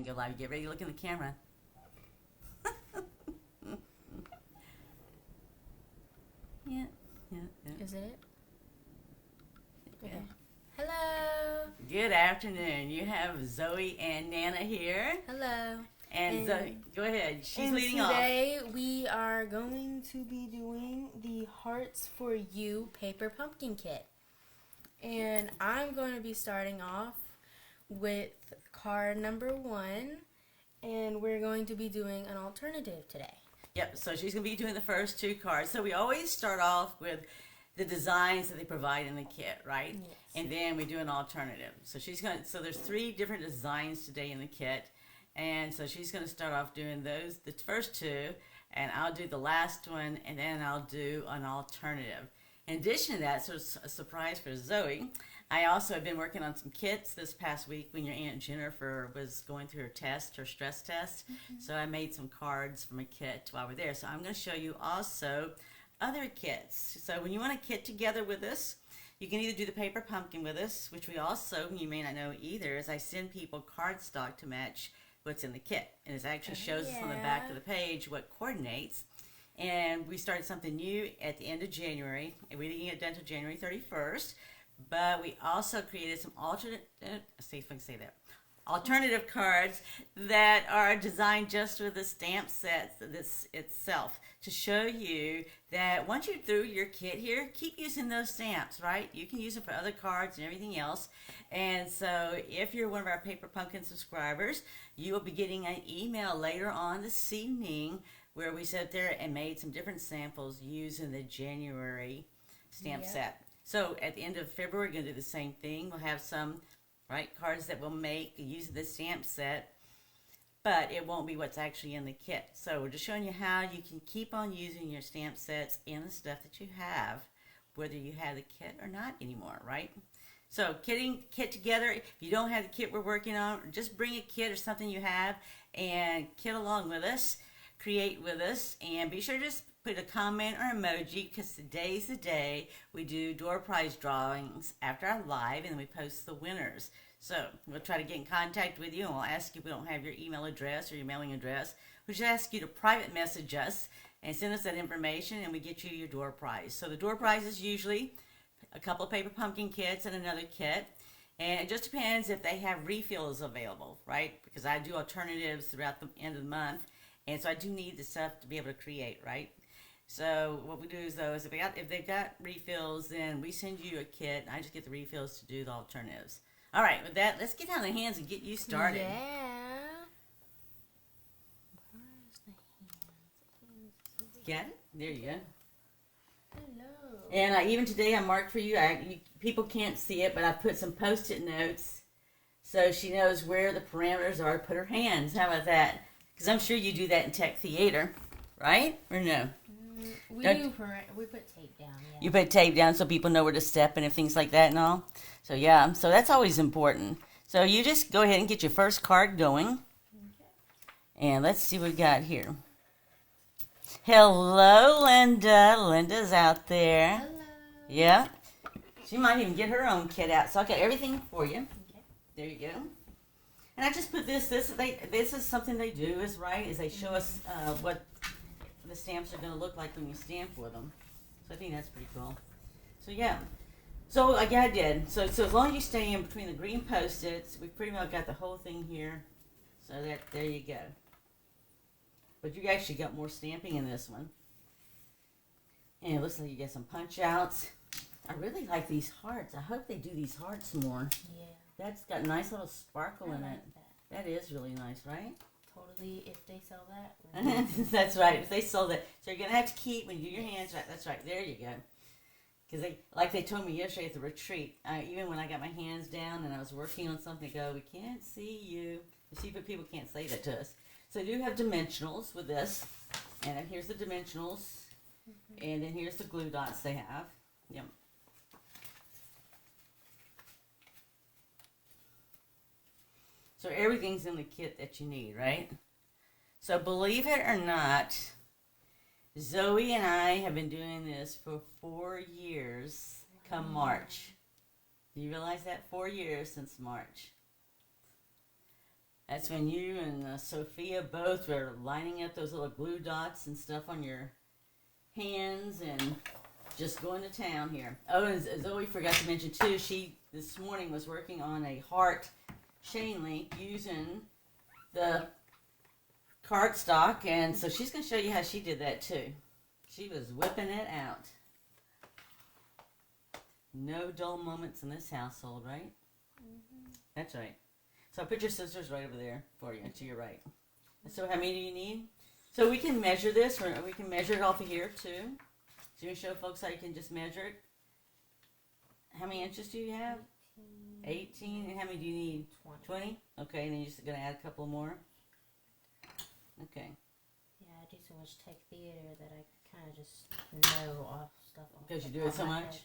and go live. Get ready to look in the camera. Yeah, yeah, yeah. Is it? Okay. Okay. Hello. Good afternoon. You have Zoe and Nana here. Hello. And Zoe, go ahead. She's and leading off. Today we are going to be doing the Hearts for You paper pumpkin kit. And I'm going to be starting off with card number 1. And we're going to be doing an alternative today. Yep, so she's going to be doing the first 2 cards. So we always start off with the designs that they provide in the kit, right? Yes. And then we do an alternative. So so there's 3 different designs today in the kit. And so she's going to start off doing the first 2, and I'll do the last one, and then I'll do an alternative. In addition to that, so it's a surprise for Zoe, I also have been working on some kits this past week when your Aunt Jennifer was going through her stress test. Mm-hmm. So I made some cards from a kit while we're there. So I'm going to show you also other kits. So when you want a kit together with us, you can either do the paper pumpkin with us, which we also, you may not know either, is I send people cardstock to match what's in the kit. And it actually shows us on the back of the page what coordinates. And we started something new at the end of January. And we didn't get it done until January 31st. But we also created some alternative cards that are designed just with the stamp set itself to show you that once you're through your kit here, keep using those stamps, right? You can use them for other cards and everything else. And so if you're one of our Paper Pumpkin subscribers, you will be getting an email later on this evening where we sat there and made some different samples using the January stamp set. So at the end of February, we're going to do the same thing. We'll have some cards that we'll make using the stamp set, but it won't be what's actually in the kit. So we're just showing you how you can keep on using your stamp sets in the stuff that you have, whether you have the kit or not anymore, right? So kit together, if you don't have the kit we're working on, just bring a kit or something you have and kit along with us, create with us, and be sure to just put a comment or emoji, because today's the day we do door prize drawings after our live, and then we post the winners. So we'll try to get in contact with you, and we'll ask you if we don't have your email address or your mailing address. We'll just ask you to private message us and send us that information, and we get you your door prize. So the door prize is usually a couple of paper pumpkin kits and another kit. And it just depends if they have refills available, right? Because I do alternatives throughout the end of the month. And so I do need the stuff to be able to create, right? So what we do is, though, is if they've got refills, then we send you a kit. And I just get the refills to do the alternatives. All right, with that, let's get down the hands and get you started. Yeah. Where's the hands? Got it? There you go. Hello. And even today I marked for you, people can't see it, but I put some Post-it notes so she knows where the parameters are to put her hands. How about that? Because I'm sure you do that in Tech Theater, right? Or no? We put tape down, yeah. You put tape down so people know where to step and things like that and all? So yeah, so that's always important. So you just go ahead and get your first card going. Okay. And let's see what we got here. Hello, Linda. Linda's out there. Hello. Yeah. She might even get her own kit out. So I got everything for you. Okay. There you go. And I just put this is something they do, is they show us what the stamps are going to look like when you stamp with them. So I think that's pretty cool. So yeah. So yeah, I did. So as long as you stay in between the green Post-its, we pretty well got the whole thing here. So there you go. But you actually got more stamping in this one. And it looks like you get some punch outs. I really like these hearts. I hope they do these hearts more. Yeah. That's got a nice little sparkle in like it. That is really nice, right? Totally, if they sell that. That's right, if they sell that. So you're going to have to keep, when you do your hands right, that's right, there you go. Because they told me yesterday at the retreat, even when I got my hands down and I was working on something, they go, we can't see you. You see, but people can't say that to us. So I do have dimensionals with this. And then here's the dimensionals. Mm-hmm. And then here's the glue dots they have. Yep. So everything's in the kit that you need, right? So believe it or not, Zoe and I have been doing this for 4 years come March. Do you realize that? 4 years since March. That's when you and Sophia both were lining up those little glue dots and stuff on your hands and just going to town here. Oh, and Zoe forgot to mention too, she this morning was working on a heart chain link using the cardstock, and so she's going to show you how she did that too. She was whipping it out. No dull moments in this household, right? Mm-hmm. That's right. So put your scissors right over there for you, to your right. So how many do you need? So we can measure this, or we can measure it off of here too. So you can show folks how you can just measure it. How many inches do you have? 18. And how many do you need? 20? Okay, and then you're just going to add a couple more. Okay. Yeah, I do so much tech theater that I kind of just know off stuff. Because you do it so much?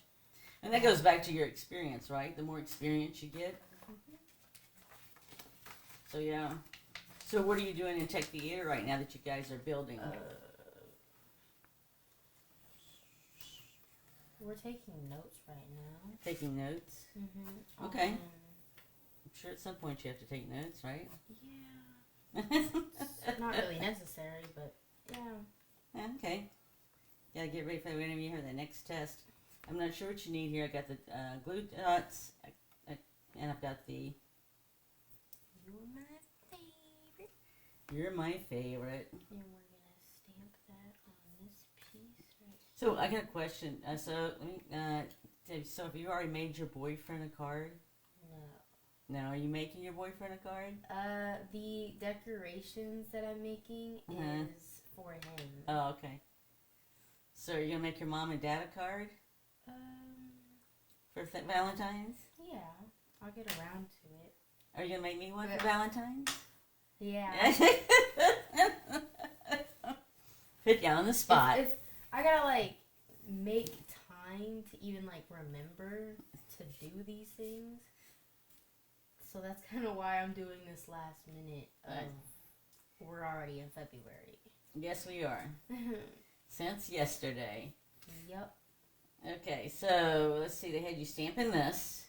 And that goes back to your experience, right? The more experience you get. Mm-hmm. So, yeah. So, what are you doing in tech theater right now that you guys are building? We're taking notes right now. Taking notes? Mm-hmm. Okay. I'm sure at some point you have to take notes, right? Yeah. It's not really necessary, but yeah. Okay. Gotta get ready for whenever you have the next test. I'm not sure what you need here. I got the glue dots, and I've got the... You're my favorite. And we're going to stamp that on this piece right here. So I got a question. So have you already made your boyfriend a card? No. No, are you making your boyfriend a card? The decorations that I'm making is for him. Oh, okay. So are you gonna make your mom and dad a card? For Valentine's? Yeah, I'll get around to it. Are you gonna make me one for Valentine's? Yeah. Put you on the spot. If I gotta make time to even remember to do these things. So that's kind of why I'm doing this last minute. We're already in February. Yes, we are. Since yesterday. Yep. Okay, so let's see. They had you stamping this.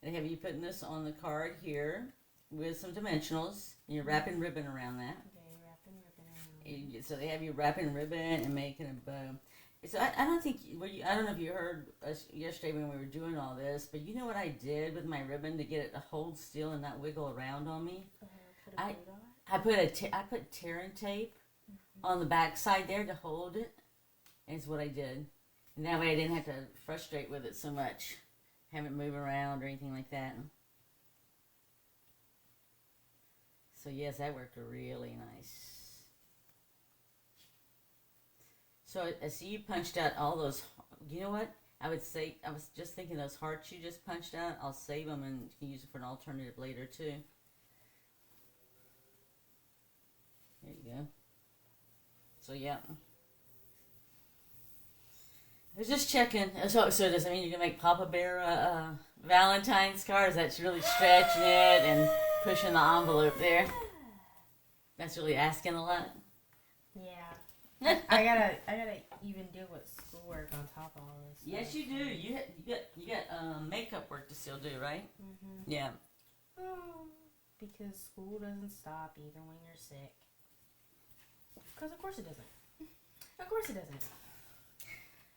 They have you putting this on the card here with some dimensionals. And you're wrapping ribbon around that. Okay, wrapping ribbon around. So they have you wrapping ribbon and making a bow. So I don't think I don't know if you heard us yesterday when we were doing all this, but you know what I did with my ribbon to get it to hold still and not wiggle around on me? I put tearing tape on the back side there to hold it. Is what I did, and that way I didn't have to frustrate with it so much, have it move around or anything like that. So yes, that worked really nice. So I see you punched out all those. You know what? I was just thinking those hearts you just punched out. I'll save them and you can use it for an alternative later too. There you go. So yeah. I was just checking. So does that mean you're gonna make Papa Bear Valentine's cards? That's really stretching it and pushing the envelope there. That's really asking a lot. Yeah. I gotta even deal with schoolwork on top of all this. Yes, you do. You got makeup work to still do, right? Mm-hmm. Yeah. Because school doesn't stop even when you're sick. Because of course it doesn't. Of course it doesn't.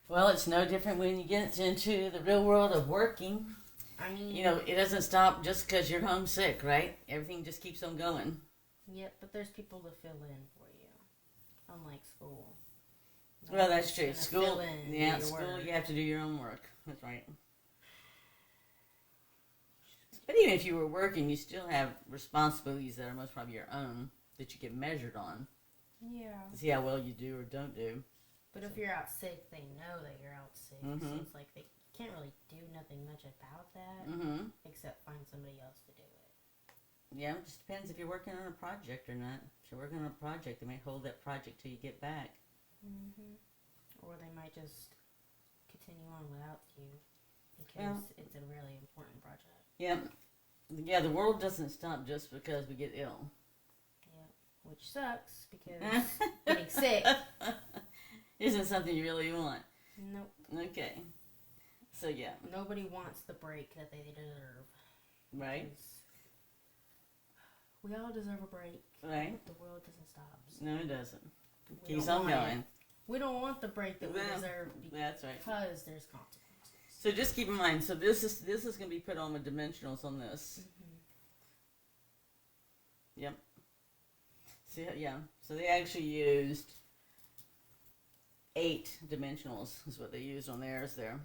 Well, it's no different when you get into the real world of working. I mean, it doesn't stop just because you're homesick, right? Everything just keeps on going. Yep, but there's people to fill in for you, unlike school. Well, that's true. School, you have to do your own work. That's right. But even if you were working, you still have responsibilities that are most probably your own that you get measured on. Yeah. To see how well you do or don't do. But if you're out sick, they know that you're out sick. Mm-hmm. So it's like they can't really do nothing much about that except find somebody else to do it. Yeah, it just depends if you're working on a project or not. If you're working on a project, they may hold that project till you get back. Mm-hmm. Or they might just continue on without you because it's a really important project. Yeah. Yeah, the world doesn't stop just because we get ill. Yeah, which sucks because getting sick isn't something you really want. Nope. Okay. So, yeah. Nobody wants the break that they deserve. Right. We all deserve a break. Right. The world doesn't stop. So No, it doesn't. we Keeps don't on want going. it. We don't want the break that we Well, deserve That's right. because there's consequences. So just keep in mind. So this is going to be put on with dimensionals on this. Yep. See, yeah. So they actually used 8 dimensionals is what they used on theirs there.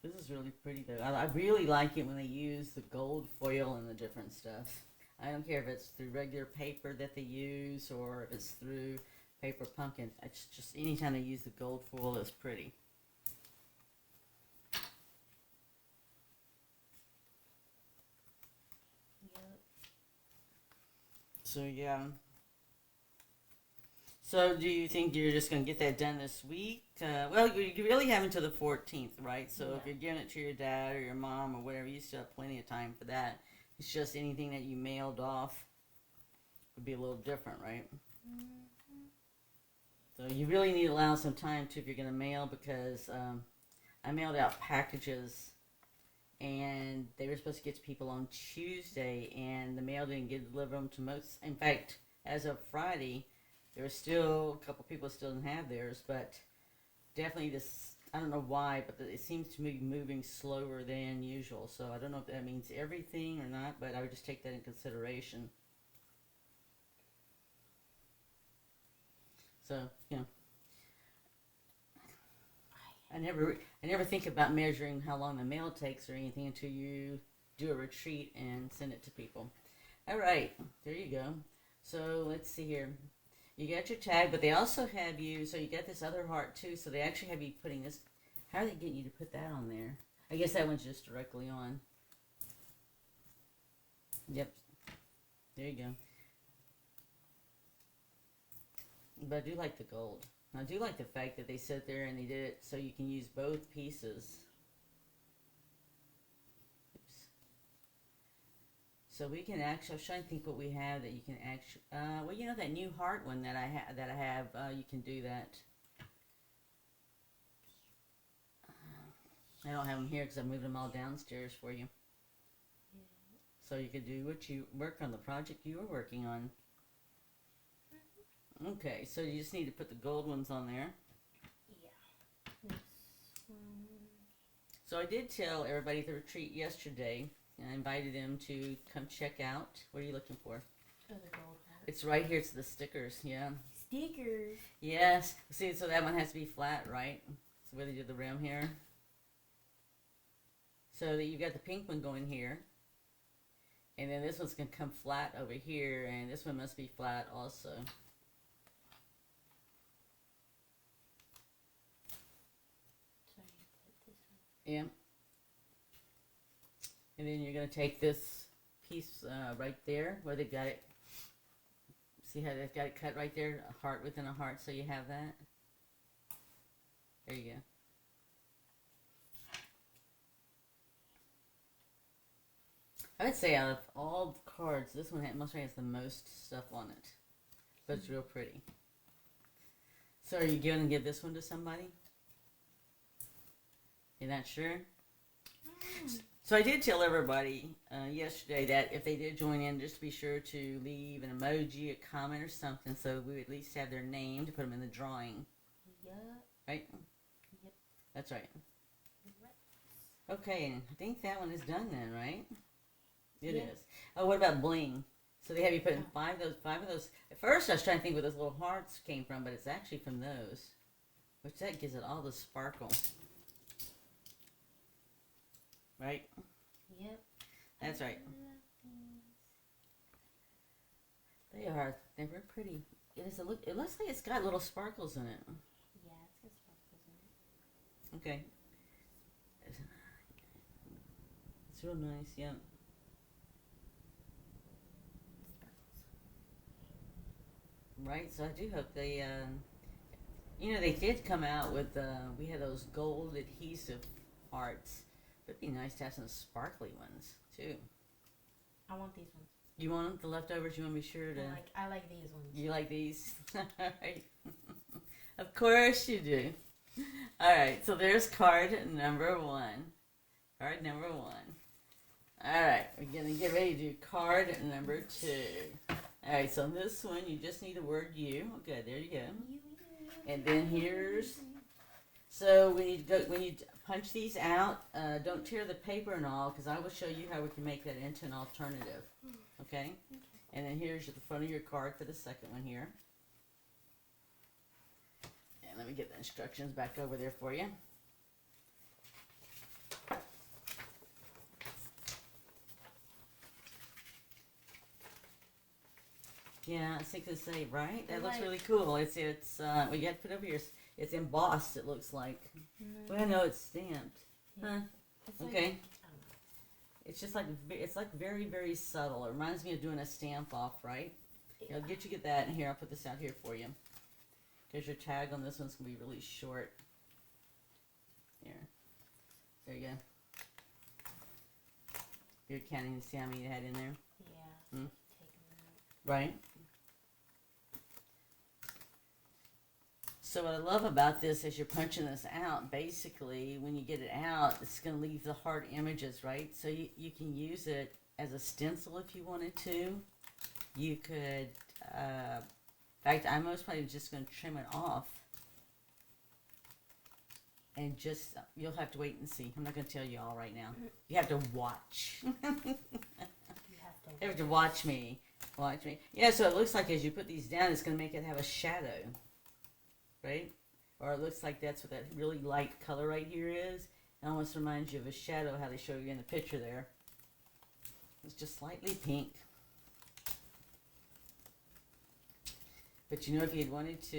This is really pretty though. I really like it when they use the gold foil and the different stuff. I don't care if it's through regular paper that they use or if it's through paper pumpkin. It's just anytime they use the gold foil, it's pretty. Yep. So yeah. So do you think you're just going to get that done this week? Well, you really have until the 14th, right? So if you're giving it to your dad or your mom or whatever, you still have plenty of time for that. It's just anything that you mailed off would be a little different, right? So you really need to allow some time too if you're going to mail, because I mailed out packages and they were supposed to get to people on Tuesday, and the mail didn't get delivered them to most. In fact, as of Friday, there were still a couple people still didn't have theirs, but definitely this, I don't know why, but it seems to be moving slower than usual. So I don't know if that means everything or not, but I would just take that in consideration. So, you know, I never think about measuring how long the mail takes or anything until you do a retreat and send it to people. All right, there you go. So let's see here. You got your tag, but they also have you, so you got this other heart too, so they actually have you putting this, how are they getting you to put that on there? I guess that one's just directly on. Yep. There you go. But I do like the gold. I do like the fact that they sit there and they did it so you can use both pieces. Oops. So we can actually, I was trying to think what we have that you can actually, well, you know that new heart one that I have, you can do that. I don't have them here because I moved them all downstairs for you. So you could do what you work on the project you were working on. Okay, so you just need to put the gold ones on there. Yeah. This one. So I did tell everybody at the retreat yesterday, and I invited them to come check out. What are you looking for? Oh, the gold heart. It's right here. It's the stickers. Yeah. Stickers. Yes. See, so that one has to be flat, right? So where they do the rim here. So that you've got the pink one going here. And then this one's going to come flat over here, and this one must be flat also. Yeah. And then you're going to take this piece right there where they got it. See how they've got it cut right there? A heart within a heart, so you have that. There you go. I would say out of all the cards, this one must has the most stuff on it. But it's real pretty. So are you going to give this one to somebody? You're not sure? So I did tell everybody yesterday that if they did join in, just to be sure to leave an emoji, a comment, or something, so we would at least have their name to put them in the drawing. Yep. Right? Yep. That's right. Right. Okay, and I think that one is done then, right? It Yeah. is. Oh, what about bling? So they have you put in five of those. At first I was trying to think where those little hearts came from, but it's actually from those. Which that gives it all the sparkle. Right? Yep. That's right. They are. They're very pretty. It is a look. It looks like it's got little sparkles in it. Yeah, it's got sparkles in it. Okay. It's real nice. Yeah. Right. So I do hope they. You know, they did come out with. We had those gold adhesive hearts. It'd be nice to have some sparkly ones too. I want these ones. You want the leftovers? You want to be sure to. I like these ones. You like these? All right. Of course you do. All right, so there's card number one. Card number one. All right, we're going to get ready to do card number two. All right, so in this one, you just need the word you. Okay, there you go. And then here's, so when you punch these out, don't tear the paper and all, because I will show you how we can make that into an alternative. Okay? And then here's the front of your card for the second one here. And let me get the instructions back over there for you. Yeah, I think to say, right? That looks really cool. It's well, you have to put it over here. It's embossed, it looks like. Well, I know it's stamped. Huh? Okay. It's just like, it's like very, very subtle. It reminds me of doing a stamp off, right? Yeah. I'll get that in here. I'll put this out here for you. Because your tag on this one's going to be really short. Here. There you go. You're counting to see how many you had in there? Yeah. Hmm? Right? So what I love about this is you're punching this out, basically, when you get it out, it's going to leave the hard images, right? So you can use it as a stencil if you wanted to. You could, in fact, I'm most probably just going to trim it off. And just, you'll have to wait and see. I'm not going to tell you all right now. You have to watch. You have to watch me. Watch me. Yeah, so it looks like as you put these down, it's going to make it have a shadow. Right? Or it looks like that's what that really light color right here is. It almost reminds you of a shadow, how they show you in the picture there. It's just slightly pink. But you know, if you had wanted to,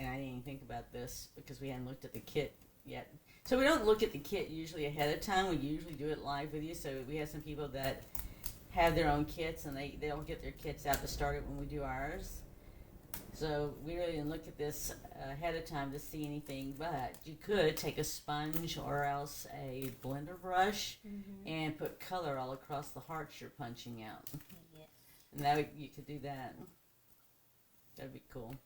and I didn't even think about this because we hadn't looked at the kit yet. So we don't look at the kit usually ahead of time. We usually do it live with you. So we have some people that have their own kits and they'll get their kits out to start it when we do ours. So we really didn't look at this ahead of time to see anything, but you could take a sponge or else a blender brush and put color all across the hearts you're punching out. Yes. And that you could do that. That'd be cool.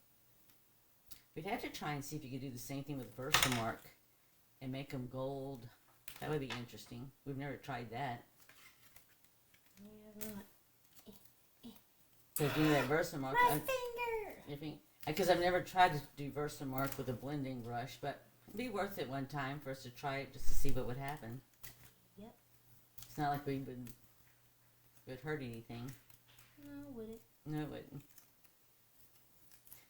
We'd have to try and see if you could do the same thing with Versamark and make them gold. That would be interesting. We've never tried that. We have not. Because you know that Versamark. My finger! Because I've never tried to do Versamark with a blending brush, but it'd be worth it one time for us to try it just to see what would happen. Yep. It's not like we would hurt anything. No, would it? No, it wouldn't.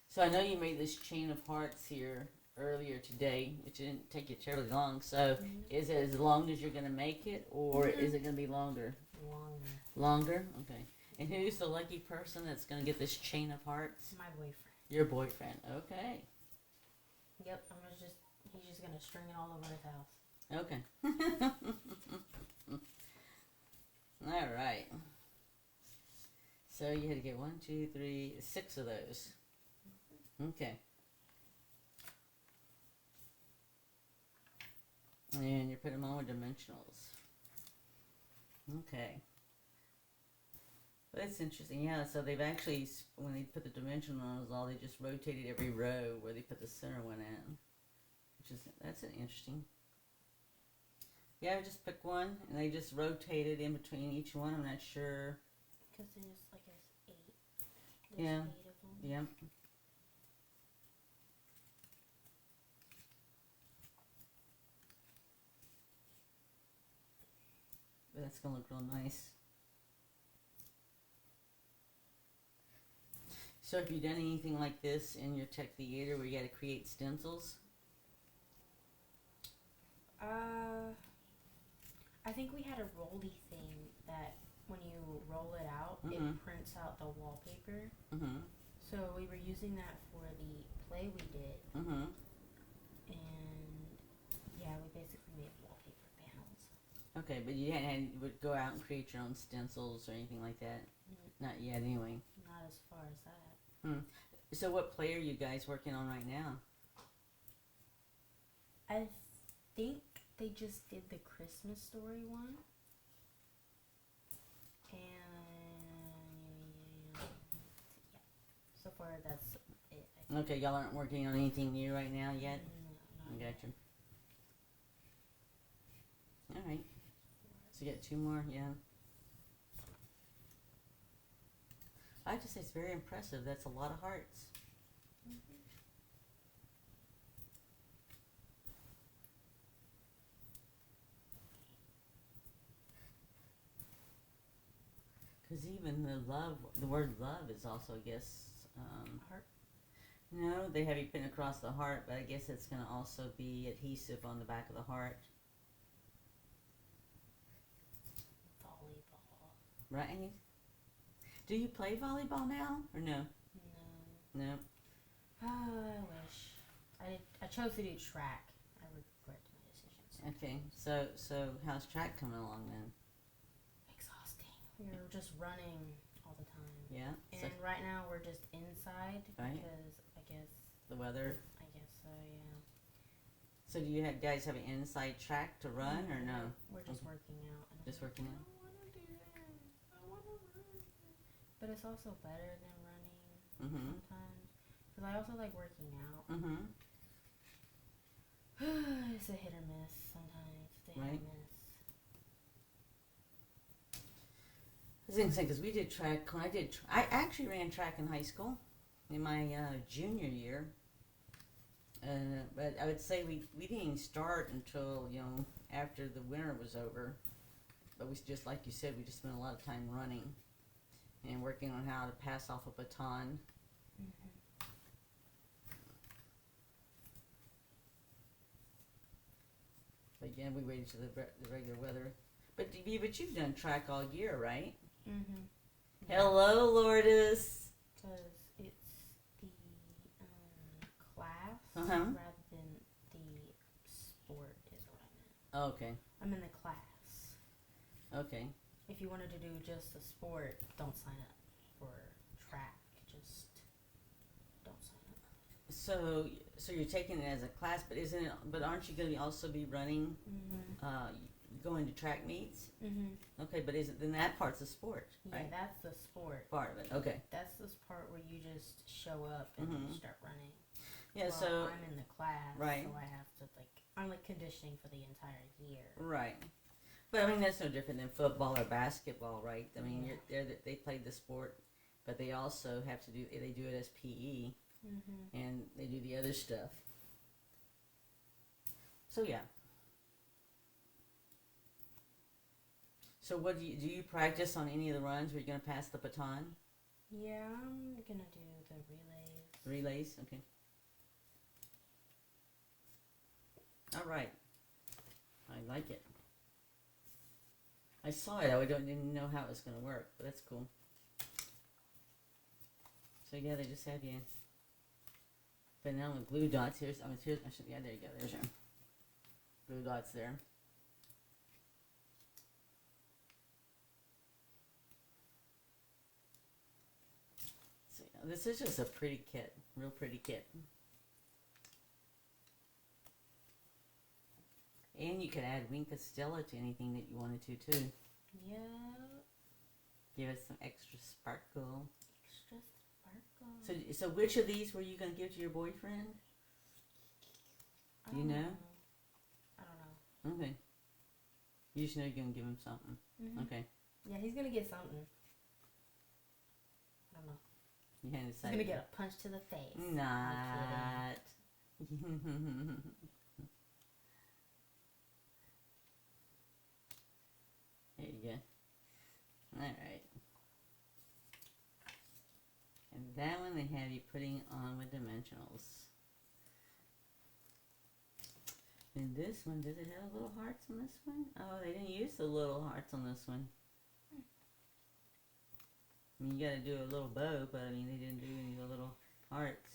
So I know you made this chain of hearts here earlier today, which didn't take you terribly long. So is it as long as you're going to make it, or is it going to be longer? Longer. Longer? Okay. And who's the lucky person that's going to get this chain of hearts? My boyfriend. Your boyfriend. Okay. Yep, he's just going to string it all over his house. Okay. All right. So you had to get 1, 2, 3, 6 of those. Okay. And you put them on with dimensionals. Okay. Well, that's interesting. Yeah, so they've actually, when they put the dimensionals on, they just rotated every row where they put the center one in. That's interesting. Yeah, I just pick one, and they just rotated in between each one. I'm not sure. Because there's like 8. There's Yeah. 8 of them. Yeah. But that's going to look real nice. So have you done anything like this in your tech theater where you got to create stencils? I think we had a rolly thing that when you roll it out, it prints out the wallpaper. So we were using that for the play we did. And yeah, we basically made wallpaper panels. Okay, but you would go out and create your own stencils or anything like that? Not yet, anyway. Not as far as that. So what play are you guys working on right now? I think they just did the Christmas Story one. And yeah, so far that's it. Okay, y'all aren't working on anything new right now yet? I got you. All right. So you got 2 more, yeah. I have to say it's very impressive. That's a lot of hearts. Because even the word love is also, I guess, Heart. no, they have you putting across the heart, but I guess it's going to also be adhesive on the back of the heart. Volleyball. Right? Do you play volleyball now, or no? No. No. I wish. I chose to do track. I regret my decisions. Okay, so how's track coming along then? Exhausting. We're just running all the time. Yeah. And right now we're just inside Right. because I guess The weather. I guess so. Yeah. So do you guys have an inside track to run, or no? We're just working out. And I'm Just like, working out. I don't want to do that. I want to run. But it's also better than running Mm-hmm. sometimes. Because I also like working out. Mm-hmm. It's a hit or miss sometimes. It's a hit Right. or miss. I was gonna say, because we did track. When I actually ran track in high school, in my junior year. But I would say we didn't even start until after the winter was over. But we just, like you said, we just spent a lot of time running and working on how to pass off a baton. Mm-hmm. But again, we waited till the regular weather. But you've done track all year, right? Mm-hmm. Hello, Lourdes. Because it's the class Uh-huh. rather than the sport is what I meant. Okay. I'm in the class. Okay. If you wanted to do just the sport, don't sign up for track. Just don't sign up. So you're taking it as a class, but isn't it? But aren't you going to also be running, Mm-hmm. going to track meets? Mm-hmm. Okay, but then that part's a sport, Yeah, right? that's the sport. Part of it. Okay. That's this part where you just show up and Mhm. start running. Yeah. Well, So I'm in the class, Right. so I have to I'm conditioning for the entire year. right. But I mean that's no different than football or basketball, right? I mean Yeah. they played the sport, but they also have to do it as PE, Mm-hmm. and they do the other stuff. So yeah. So what do you practice on any of the runs where you're going to pass the baton? Yeah, I'm gonna do the relays. Relays? Okay. All right. I like it. I saw it. I didn't know how it was going to work, but that's cool. So yeah, they just have you. But now with glue dots, yeah, there you go. There's your glue dots there. So yeah, this is just a pretty kit, real pretty kit. And you could add Wink Stella to anything that you wanted to too. Yeah. Give it some extra sparkle. Extra sparkle. So which of these were you going to give to your boyfriend? Do you know? I don't know. Okay. You just know you're going to give him something. Mm-hmm. Okay. Yeah, he's gonna get something. I don't know. You hadn't He's decided. gonna get a punch to the face. Not. There you go. Alright. And that one they have you putting on with dimensionals. And this one, does it have little hearts on this one? Oh, they didn't use the little hearts on this one. I mean, you gotta do a little bow, but I mean, they didn't do any of the little hearts.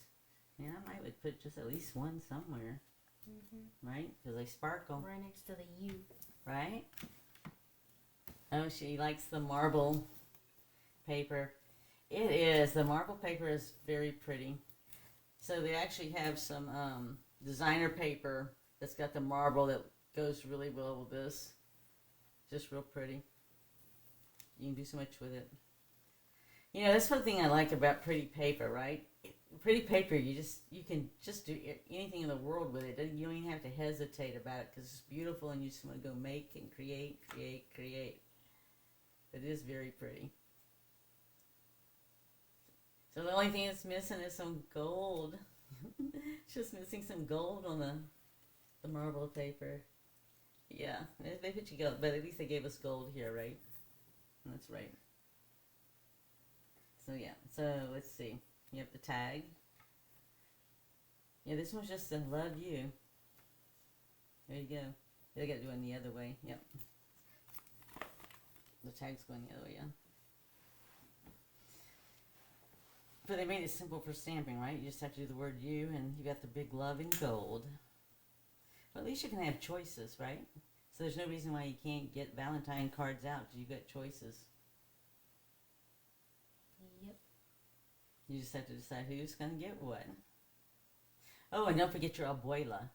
Man, I might would put just at least one somewhere, right? Because they sparkle. Right next to the U. Right? Oh, she likes the marble paper. It is. The marble paper is very pretty. So they actually have some designer paper that's got the marble that goes really well with this. Just real pretty. You can do so much with it. You know, that's one thing I like about pretty paper, right? Pretty paper, you can just do anything in the world with it. You don't even have to hesitate about it because it's beautiful, and you just want to go make and create, create, create. It is very pretty. So the only thing it's missing is some gold. It's just missing some gold on the marble paper. Yeah, they put you gold, but at least they gave us gold here, right? That's right. So yeah, so let's see. You have the tag. Yeah, this one's just a love you. There you go. They got to do it the other way. Yep. The tag's going the other way, yeah. But they made it simple for stamping, right? You just have to do the word you, and you got the big love in gold. But at least you can have choices, right? So there's no reason why you can't get Valentine cards out, because you got choices. Yep. You just have to decide who's going to get what. Oh, and don't forget your abuela.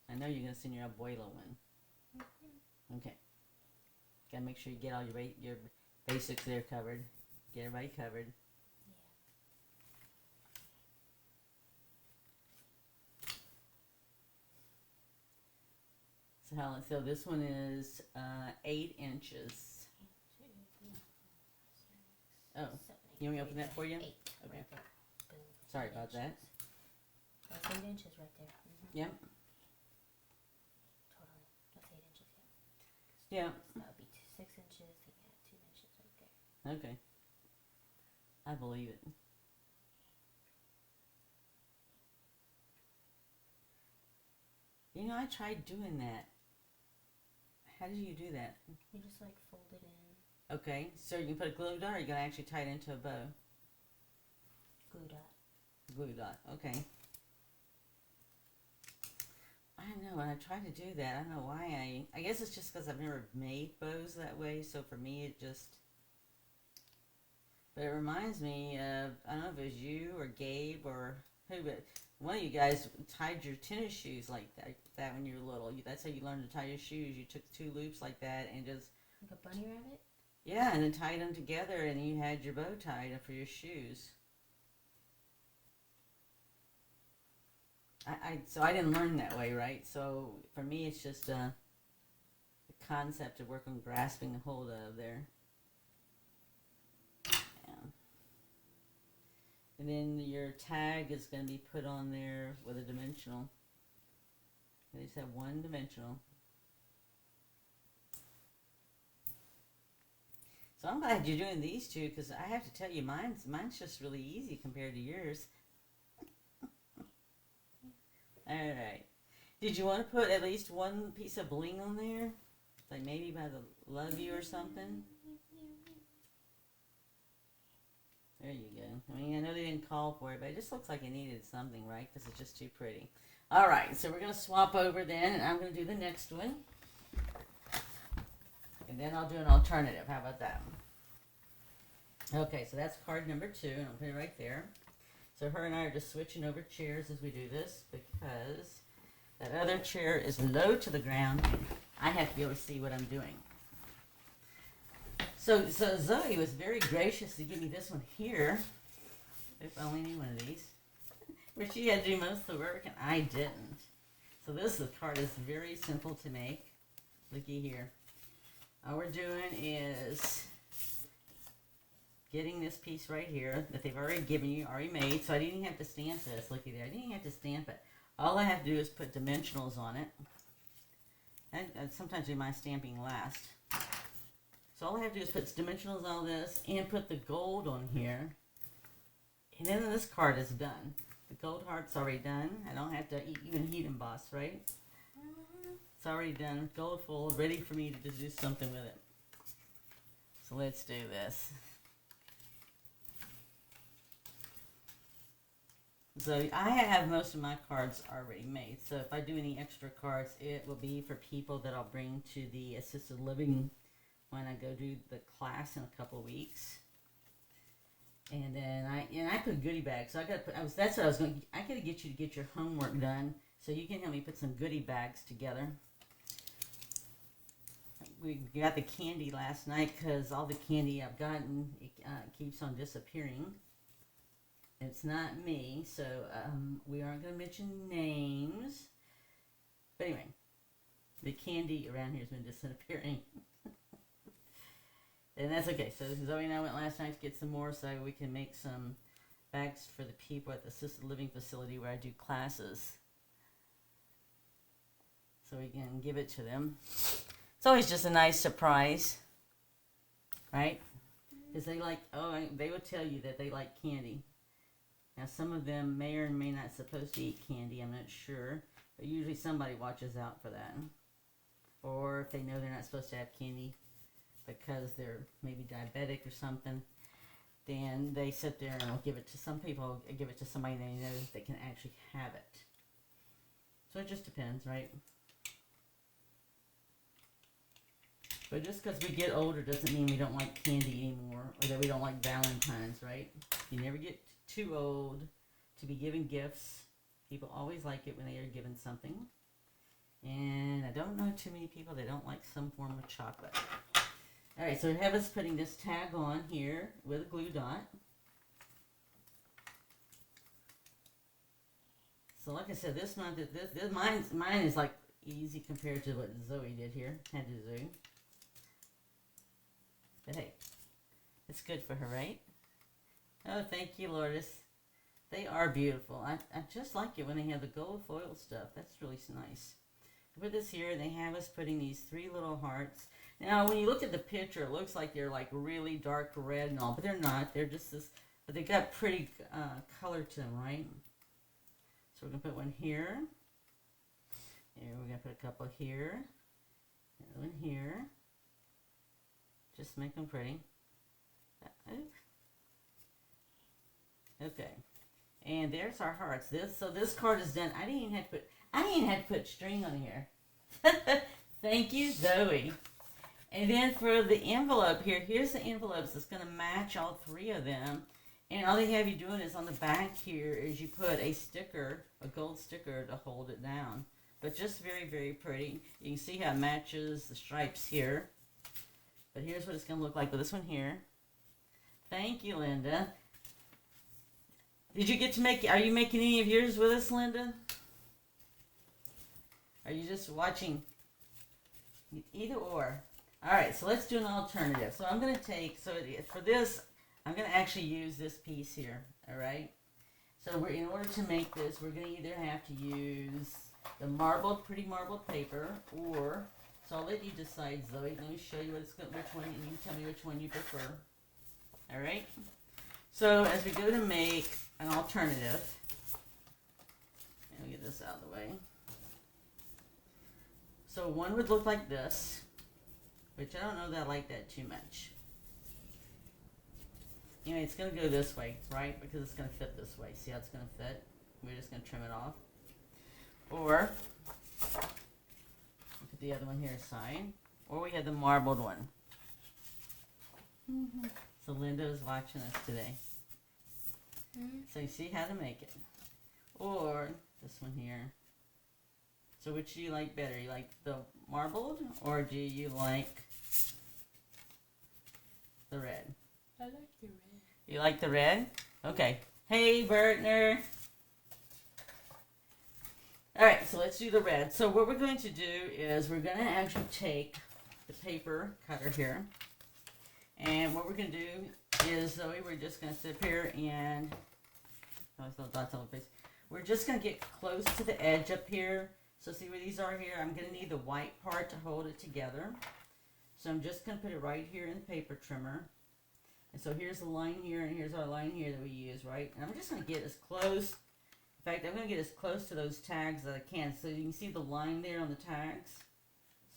I know you're going to send your abuela one. Okay. Got to make sure you get all your basics there covered. Get everybody covered. So this one is 8 inches. Oh, you want me to open that for you? 8. Okay. Right there. Boom. Sorry about that. That's 8 inches right there. Mm-hmm. Yep. Totally. That's 8 inches, Yeah. that would be 6 inches. Yeah, 2 inches right there. Okay. I believe it. You know, I tried doing that. How did you do that? You just like fold it in. Okay, so you can put a glue dot, or you're going to actually tie it into a bow? Glue dot. Glue dot, okay. I don't know, when I tried to do that, I don't know why I guess it's just because I've never made bows that way, so for me it just, but it reminds me of, I don't know if it was you or Gabe or who, but one of you guys tied your tennis shoes like that when you were little. That's how you learned to tie your shoes. You took 2 loops like that and just... Like a bunny rabbit? Yeah, and then tied them together, and you had your bow tied up for your shoes. So I didn't learn that way, right? So for me, it's just the concept of working, grasping a hold of there. Yeah. And then your tag is going to be put on there with a dimensional. They just have one dimensional. So I'm glad you're doing these two, because I have to tell you, mine's just really easy compared to yours. Alright. Did you want to put at least one piece of bling on there? Like maybe by the love you or something? There you go. I mean, I know they didn't call for it, but it just looks like it needed something, right? Because it's just too pretty. Alright, so we're going to swap over then, and I'm going to do the next one. And then I'll do an alternative. How about that? Okay, so that's card number 2, and I'll put it right there. So her and I are just switching over chairs as we do this, because that other chair is low to the ground. I have to be able to see what I'm doing. So Zoe was very gracious to give me this one here. If I only knew one of these. Where she had to do most of the work, and I didn't. So this card is very simple to make. Looky here. All we're doing is getting this piece right here that they've already given you, already made. So I didn't even have to stamp this. Looky there. I didn't even have to stamp it. All I have to do is put dimensionals on it. And sometimes do my stamping last. So all I have to do is put dimensionals on this and put the gold on here. And then this card is done. The gold heart's already done. I don't have to even heat emboss, right? It's already done. Gold fold, ready for me to just do something with it. So let's do this. So I have most of my cards already made. So if I do any extra cards, it will be for people that I'll bring to the assisted living when I go do the class in a couple of weeks. And then I put goodie bags. So that's what I was going. I got to get you to get your homework done, so you can help me put some goodie bags together. Like we got the candy last night because all the candy I've gotten keeps on disappearing. It's not me, so we aren't going to mention names. But anyway, the candy around here has been disappearing. And that's okay. So Zoe and I went last night to get some more so we can make some bags for the people at the assisted living facility where I do classes. So we can give it to them. It's always just a nice surprise, right? Because they like, they will tell you that they like candy. Now some of them may or may not supposed to eat candy, I'm not sure. But usually somebody watches out for that. Or if they know they're not supposed to have candy because they're maybe diabetic or something, then they sit there and will give it to some people, give it to somebody they know that they can actually have it. So it just depends, right? But just because we get older doesn't mean we don't like candy anymore or that we don't like Valentine's, right? You never get too old to be given gifts. People always like it when they are given something. And I don't know too many people that don't like some form of chocolate. Alright, so we have us putting this tag on here with a glue dot. So like I said, this month, mine is like easy compared to what Zoe did here. Had to do. But hey, it's good for her, right? Oh, thank you, Lourdes. They are beautiful. I just like it when they have the gold foil stuff. That's really nice. Put this here, and they have us putting these 3 little hearts. Now, when you look at the picture, it looks like they're like really dark red and all, but they're not. They're just this, but they got pretty color to them, right? So we're gonna put one here. And we're gonna put a couple here. Another one here. Just make them pretty. Okay. And there's our hearts. This card is done. I didn't even have to put string on here. Thank you, Zoe. And then for the envelope here, here's the envelopes that's going to match all 3 of them. And all they have you doing is on the back here is you put a sticker, a gold sticker to hold it down. But just very, very pretty. You can see how it matches the stripes here. But here's what it's going to look like with this one here. Thank you, Linda. Did you get to make, are you making any of yours with us, Linda? Are you just watching? Either or. Alright, so let's do an alternative. So I'm going to take, for this, I'm going to actually use this piece here. Alright? So in order to make this, we're going to either have to use the pretty marbled paper, or, so I'll let you decide, Zoe. Let me show you which one, and you tell me which one you prefer. Alright? So as we go to make an alternative, and we'll get this out of the way. So one would look like this, which I don't know that I like that too much. Anyway, it's going to go this way, right? Because it's going to fit this way. See how it's going to fit? We're just going to trim it off. Or, put the other one here aside. Or we have the marbled one. So Linda is watching us today. So you see how to make it. Or this one here. So which do you like better? You like the marbled, or do you like the red? I like the red. You like the red? Okay. Hey, Bertner. Alright, so let's do the red. So what we're going to do is we're going to actually take the paper cutter here. And what we're going to do is, Zoe, we're just going to sit here and, dots on the face. We're just going to get close to the edge up here. So see where these are here? I'm going to need the white part to hold it together. So I'm just going to put it right here in the paper trimmer. And so here's the line here, and here's our line here that we use, right? And I'm just going to get as close. In fact, I'm going to get as close to those tags as I can. So you can see the line there on the tags.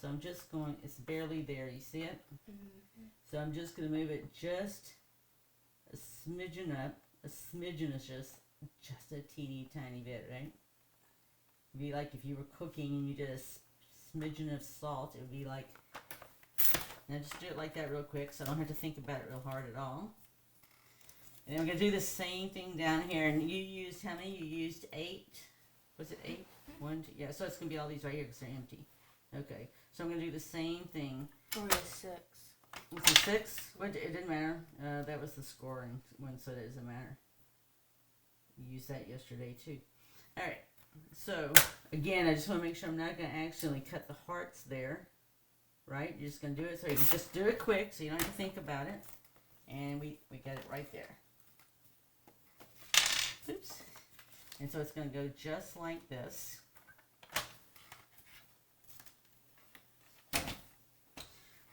So I'm just going, it's barely there. You see it? Mm-hmm. So I'm just going to move it just a smidgen up. A smidgen is just a teeny tiny bit, right? It'd be like if you were cooking and you did a smidgen of salt. It would be like, now just do it like that real quick so I don't have to think about it real hard at all. And then we're going to do the same thing down here. And you used, how many? You used 8. Was it 8? 1, 2, yeah, so it's going to be all these right here because they're empty. Okay, so I'm going to do the same thing. Or a 6. It's a 6. It didn't matter. That was the scoring one, so it doesn't matter. You used that yesterday too. All right. So again, I just want to make sure I'm not going to accidentally cut the hearts there. Right? You're just going to do it. So you just do it quick, so you don't have to think about it. And we got it right there. Oops. And so it's going to go just like this.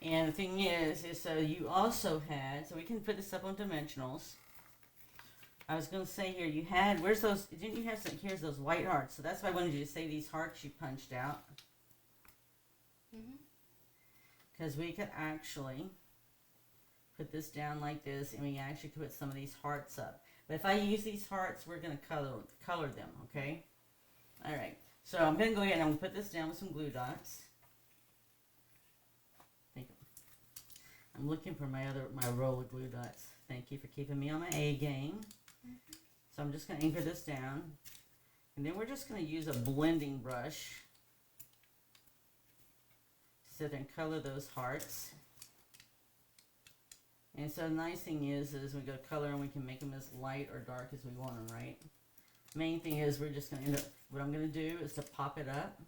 And the thing is so you also had, so we can put this up on dimensionals. I was going to say here, you had, where's those, didn't you have some, here's those white hearts. So that's why I wanted you to say these hearts you punched out. Because we could actually put this down like this, and we actually could put some of these hearts up. But if I use these hearts, we're going to color them, okay? All right. So I'm going to go ahead and I'm going to put this down with some glue dots. I'm looking for my roll of glue dots. Thank you for keeping me on my A game. So I'm just going to anchor this down. And then we're just going to use a blending brush to sit there and color those hearts. And so the nice thing is we go color and we can make them as light or dark as we want them, right? Main thing is we're just going to end up, what I'm going to do is to pop it up.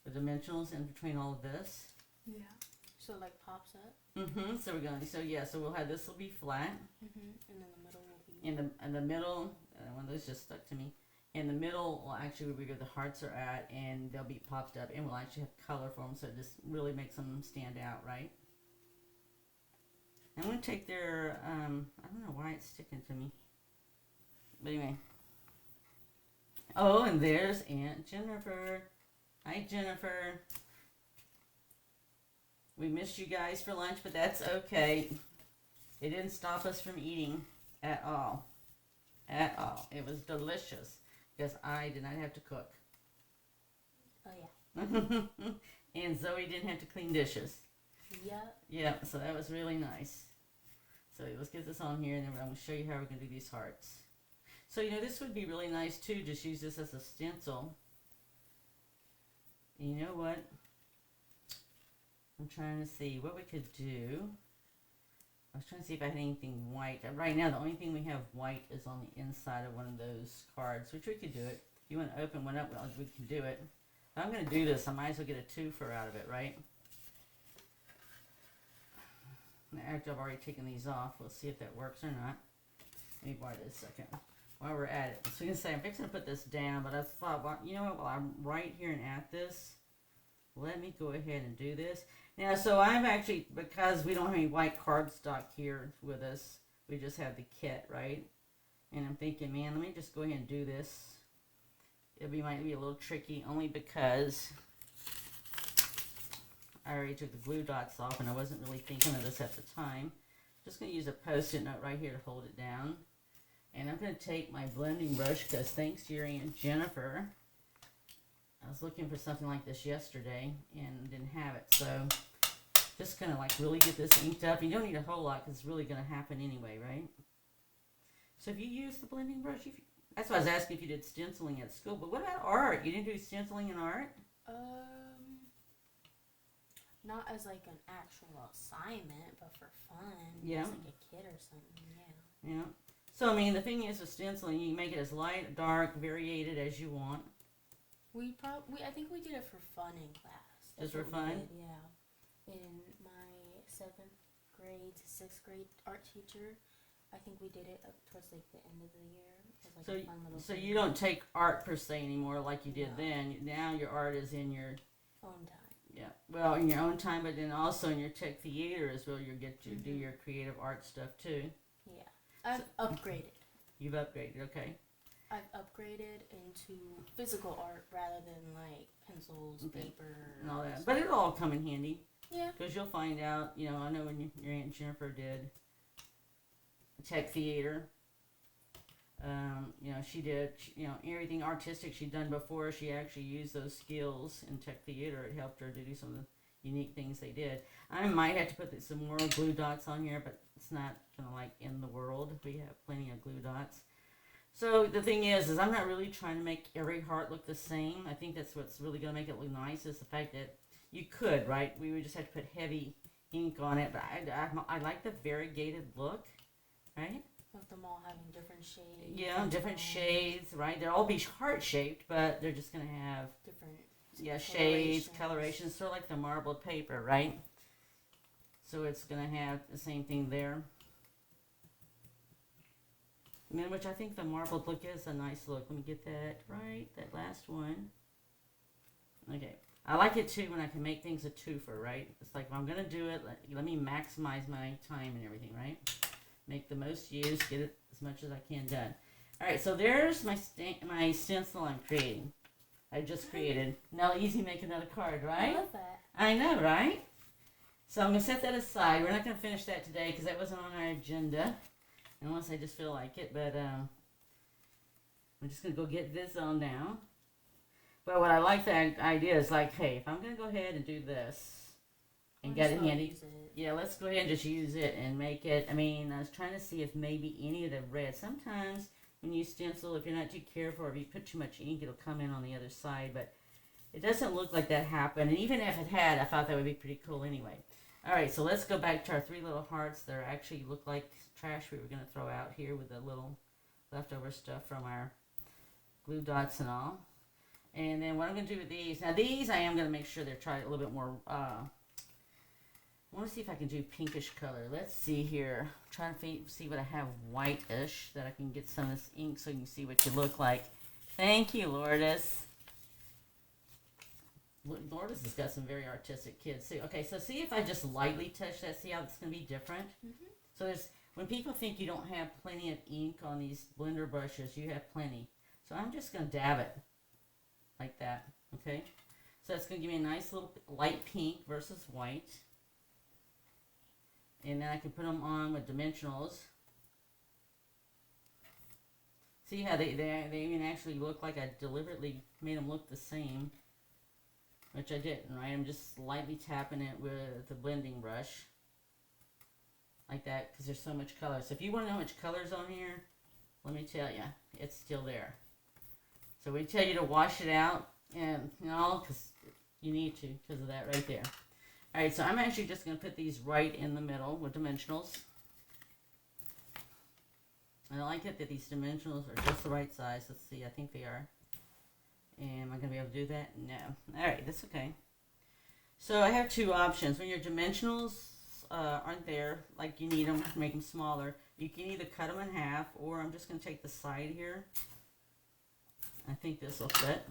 The dimensionals in between all of this. Yeah. So like pops up. So we're going. So we'll have this will be flat. And then the middle will be. In the middle, one of those just stuck to me. In the middle, will actually be where the hearts are at, and they'll be popped up, and we'll actually have color for them, so it just really makes them stand out, right? I'm going to take their. I don't know why it's sticking to me, but anyway. Oh, and there's Aunt Jennifer. Hi, Jennifer. We missed you guys for lunch, but that's okay. It didn't stop us from eating at all. At all. It was delicious because I did not have to cook. Oh, yeah. And Zoe didn't have to clean dishes. Yep. Yeah, so that was really nice. So let's get this on here, and then I'm going to show you how we're going to do these hearts. So, this would be really nice, too. Just use this as a stencil. And you know what? I'm trying to see what we could do. I was trying to see if I had anything white. Right now, the only thing we have white is on the inside of one of those cards, which we could do it. If you want to open one up, well, we can do it. If I'm going to do this, I might as well get a twofer out of it, right? Now, after I've already taken these off, we'll see if that works or not. Let me borrow this a second while we're at it. So you can say, I'm fixing to put this down, but I thought, well, you know what, while I'm right here and at this, let me go ahead and do this. Now, so I've actually, because we don't have any white cardstock here with us, we just have the kit, right? And I'm thinking, man, let me just go ahead and do this. Might be a little tricky, only because I already took the glue dots off and I wasn't really thinking of this at the time. Just going to use a Post-it note right here to hold it down. And I'm going to take my blending brush, because thanks to your Aunt Jennifer, I was looking for something like this yesterday and didn't have it. So just going to like really get this inked up. You don't need a whole lot because it's really going to happen anyway, right? So if you use the blending brush, that's why I was asking if you did stenciling at school. But what about art? You didn't do stenciling in art? Not as like an actual assignment, but for fun. Yeah. As like a kid or something, yeah. Yeah. So, I mean, the thing is with stenciling, you can make it as light, dark, variated as you want. I think we did it for fun in class. Just for fun? Yeah. In my 7th grade to 6th grade art teacher, I think we did it up towards like the end of the year. It was like a fun little so thing. you don't take art per se anymore like you did No. then. Now your art is in your own time. Yeah, well, in your own time, but then also in your tech theater as well. You get to do your creative art stuff too. Yeah, I've upgraded. You've upgraded, okay. I've upgraded into physical art rather than like pencils, paper, and all that. But it'll all come in handy. Yeah. Because you'll find out. I know when your Aunt Jennifer did tech theater. She did, everything artistic she'd done before. She actually used those skills in tech theater. It helped her to do some of the unique things they did. I might have to put some more glue dots on here, but it's not going to like end the world. We have plenty of glue dots. So the thing is I'm not really trying to make every heart look the same. I think that's what's really going to make it look nice is the fact that You could, right? We would just have to put heavy ink on it, but I like the variegated look, right? Of them all having different shades. Yeah, different shades, right? They'll all be heart shaped, but they're just gonna have different shades, colorations, sort of like the marbled paper, right? So it's gonna have the same thing there. And then, which I think the marbled look is a nice look. Let me get that right, that last one. Okay. I like it too when I can make things a twofer, right? It's like if I'm gonna do it, let me maximize my time and everything, right? Make the most use, get it as much as I can done. All right, so there's my stencil I'm creating. I just created. Now easy, make another card, right? I love that. I know, right? So I'm gonna set that aside. We're not gonna finish that today because that wasn't on our agenda, unless I just feel like it. But I'm just gonna go get this on now. But what I like that idea is like, hey, if I'm gonna go ahead and do this and get it handy, yeah, let's go ahead and just use it and make it. I mean, I was trying to see if maybe any of the red. Sometimes when you stencil, if you're not too careful or if you put too much ink, it'll come in on the other side. But it doesn't look like that happened. And even if it had, I thought that would be pretty cool anyway. All right, so let's go back to our 3 little hearts that actually look like trash we were gonna throw out here with the little leftover stuff from our glue dots and all. And then what I'm going to do with these, now these I am going to make sure they're tried a little bit more, I want to see if I can do pinkish color. Let's see here. I'm trying to see what I have whitish that I can get some of this ink so you can see what you look like. Thank you, Lourdes. Lourdes has got some very artistic kids too. Okay, so see if I just lightly touch that, see how it's going to be different? Mm-hmm. So there's, when people think you don't have plenty of ink on these blender brushes, you have plenty. So I'm just going to dab it. Like that, okay? So that's going to give me a nice little light pink versus white. And then I can put them on with dimensionals. See how they even actually look like I deliberately made them look the same. Which I didn't, right? I'm just slightly tapping it with the blending brush. Like that, because there's so much color. So if you want to know how much color's on here, let me tell you, it's still there. So we tell you to wash it out, and you know, because you need to, because of that right there. All right, so I'm actually just going to put these right in the middle with dimensionals. I like it that these dimensionals are just the right size. Let's see, I think they are. Am I going to be able to do that? No. All right, that's okay. So I have 2 options. When your dimensionals aren't there, like you need them to make them smaller, you can either cut them in half, or I'm just going to take the side here. I think this will fit.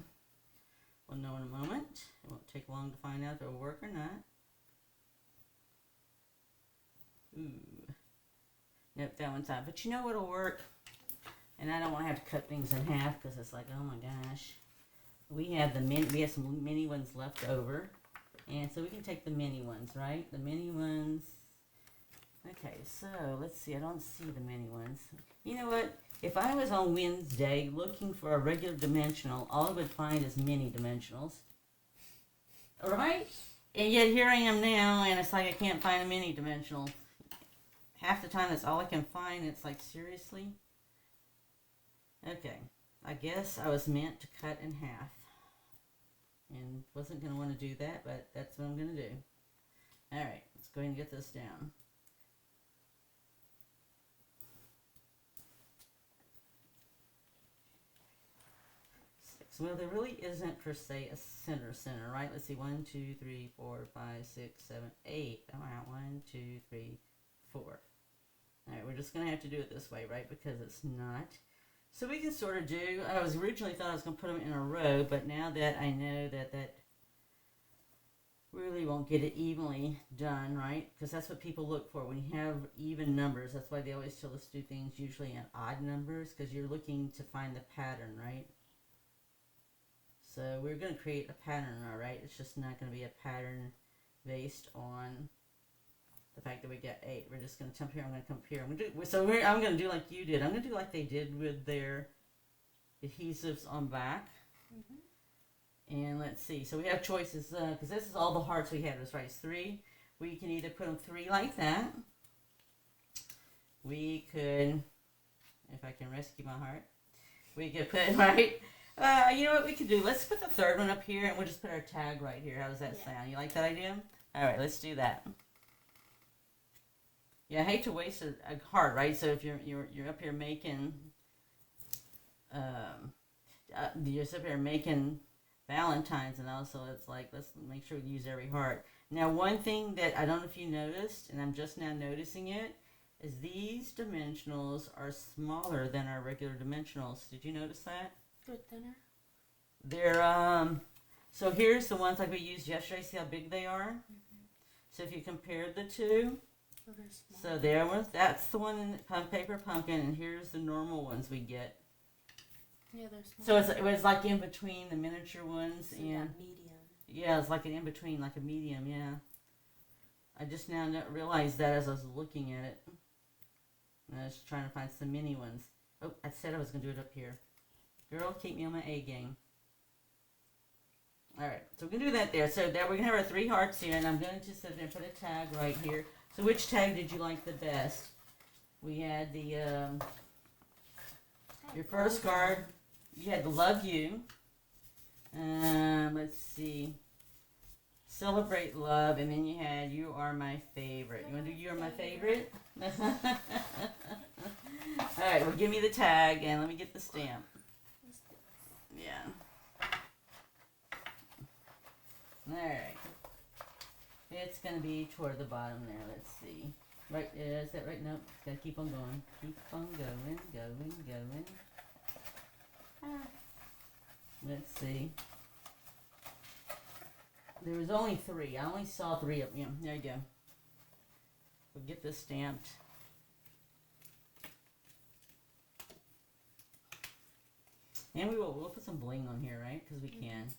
We'll know in a moment. It won't take long to find out if it'll work or not. Ooh. Nope, that one's out. But you know what'll work? And I don't want to have to cut things in half because it's like, oh my gosh. We have some mini ones left over. And so we can take the mini ones, right? The mini ones. Okay, so let's see. I don't see the mini ones. You know what? If I was on Wednesday looking for a regular dimensional, all I would find is mini dimensionals. Right? And yet here I am now, and it's like I can't find a mini dimensional. Half the time that's all I can find. It's like, seriously? Okay. I guess I was meant to cut in half. And wasn't going to want to do that, but that's what I'm going to do. Alright, let's go ahead and get this down. Well, there really isn't per se a center, right? Let's see, 1, 2, 3, 4, 5, 6, 7, 8. All right, 1, 2, 3, 4. All right, we're just gonna have to do it this way, right? Because it's not. So we can sort of do. I was originally thought I was gonna put them in a row, but now that I know that really won't get it evenly done, right? Because that's what people look for when you have even numbers. That's why they always tell us to do things usually in odd numbers, because you're looking to find the pattern, right? So we're going to create a pattern, all right? It's just not going to be a pattern based on the fact that we get 8. We're just going to come here. I'm going to come here. I'm going to do like you did. I'm going to do like they did with their adhesives on back. Mm-hmm. And let's see. So we have choices because this is all the hearts we had. That's right. It's 3. We can either put them 3 like that. We could, if I can rescue my heart, we could put, right? You know what we could do? Let's put the third one up here, and we'll just put our tag right here. How does that sound? You like that idea? All right, let's do that. Yeah, I hate to waste a heart, right? So if you're up here making, you're up here making Valentines, and also it's like let's make sure we use every heart. Now, one thing that I don't know if you noticed, and I'm just now noticing it, is these dimensionals are smaller than our regular dimensionals. Did you notice that? They're thinner. They're so here's the ones like we used yesterday. See how big they are? Mm-hmm. So if you compared the two, so there was that's the one in paper pumpkin, and here's the normal ones we get. Yeah, they're small. So it was like in between the miniature ones so and medium. Yeah, it's like an in between, like a medium. Yeah, I just now realized that as I was looking at it. And I was trying to find some mini ones. Oh, I said I was gonna do it up here. Girl, keep me on my A game. All right, so we're gonna do that there. So there we're gonna have our 3 hearts here, and I'm gonna just sit there and put a tag right here. So which tag did you like the best? We had the your first card. You had the Love You. Let's see. Celebrate Love, and then you had You Are My Favorite. You want to do You Are My Favorite? All right, well, give me the tag, and let me get the stamp. Yeah. All right. It's going to be toward the bottom there. Let's see. Right, is that right? Nope. Got to keep on going. Keep on going, going. Let's see. There was only 3. I only saw 3 of them. There you go. We'll get this stamped. And we'll put some bling on here, right? Because we can.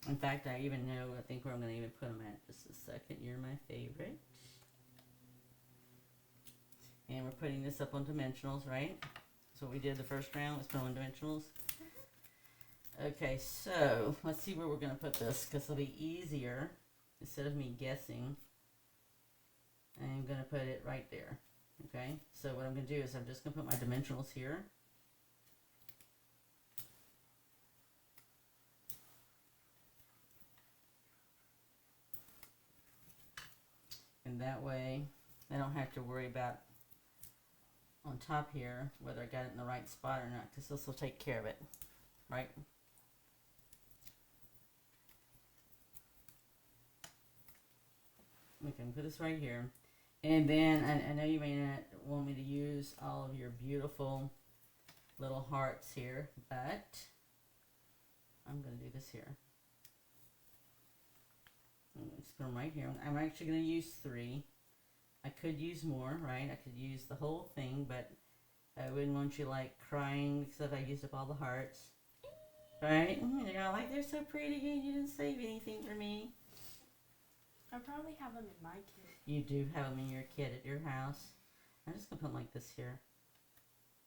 In fact, I even know, I think where I'm going to even put them at. Just a second. You're my favorite. And we're putting this up on dimensionals, right? That's what we did the first round, was put on dimensionals. Okay, so let's see where we're going to put this, because it'll be easier instead of me guessing. I'm going to put it right there. Okay, so what I'm going to do is I'm just going to put my dimensionals here. And that way I don't have to worry about on top here whether I got it in the right spot or not, because this will take care of it, right? We can put this right here. And then I know you may not want me to use all of your beautiful little hearts here, but I'm going to do this here. Let's put them right here. I'm actually going to use 3. I could use more, right? I could use the whole thing, but I wouldn't want you like crying because I used up all the hearts. Right? You're all like, they're so pretty and you didn't save anything for me. I probably have them in my kit. You do have them in your kit at your house. I'm just going to put them like this here.